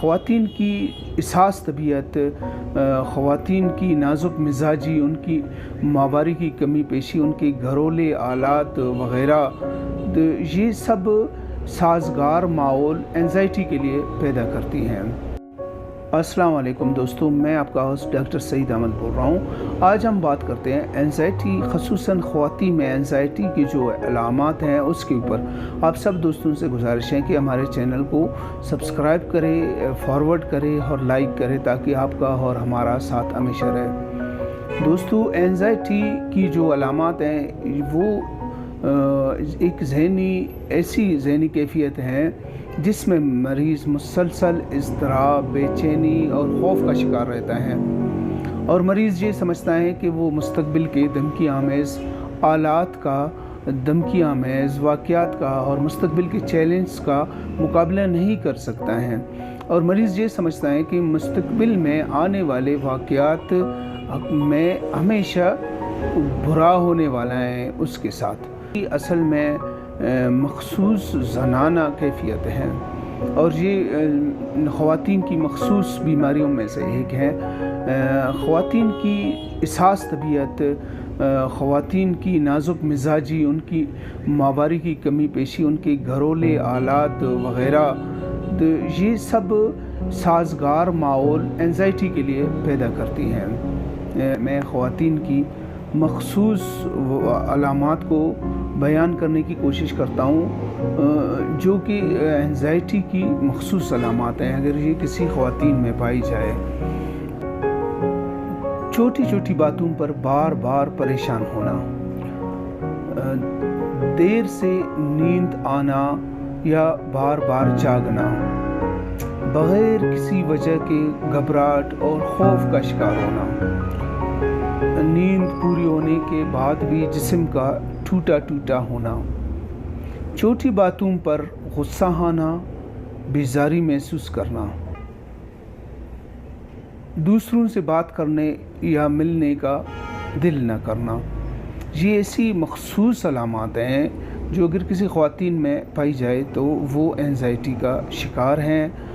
ख़वातीन की एहसास तबीयत, ख़वातीन की नाजुक मिजाजी, उनकी माहवारी की कमी पेशी, उनके घरेलू आलात वग़ैरह, ये सब साज़गार माहौल एंजाइटी के लिए पैदा करती हैं। अस्सलाम वालेकुम दोस्तों, मैं आपका होस्ट डॉक्टर सईद अहमद बोल रहा हूँ। आज हम बात करते हैं एंजाइटी, ख़ुसूसन ख़वातीन में एंजाइटी की जो अलामात हैं उसके ऊपर। आप सब दोस्तों से गुजारिश है कि हमारे चैनल को सब्सक्राइब करें, फॉरवर्ड करें और लाइक करें ताकि आपका और हमारा साथ हमेशा रहे। दोस्तों, एंजाइटी की जो अलामात हैं वो एक ऐसी ज़हनी कैफियत है जिसमें मरीज़ मुसलसल इज़्तिराब, बेचैनी और खौफ का शिकार रहता है, और मरीज़ ये समझता है कि वो मुस्तक़बिल के धमकी आमेज़ आलात का, धमकी आमेज़ वाक़यात का और मुस्तक़बिल के चैलेंज का मुकाबला नहीं कर सकता है, और मरीज़ ये समझता है कि मुस्तक़बिल में आने वाले वाक़यात में हमेशा बुरा होने वाला है उसके साथ। असल में मखसूस ज़नाना कैफियत है, और ये ख़वातीन की मखसूस बीमारियों में से एक है। ख़वातीन की एहसास तबीयत, ख़वातीन की नाजुक मिजाजी, उनकी माहवारी की कमी पेशी, उनके घरेलू आलात वग़ैरह, ये सब साज़गार माहौल एंजाइटी के लिए पैदा करती हैं। मैं ख़वातीन की मखसूस अलामात को बयान करने की कोशिश करता हूँ जो कि एंजाइटी की मखसूस अलामात हैं अगर ये किसी ख़वातीन में पाई जाए। छोटी छोटी बातों पर बार बार परेशान होना, देर से नींद आना या बार बार जागना, बग़ैर किसी वजह के घबराहट और खौफ का शिकार होना, नींद पूरी होने के बाद भी जिस्म का टूटा टूटा होना, छोटी बातों पर गुस्सा आना, बेजारी महसूस करना, दूसरों से बात करने या मिलने का दिल न करना, ये ऐसी मखसूस अलामात हैं जो अगर किसी ख़वातीन में पाई जाए तो वो एंजाइटी का शिकार हैं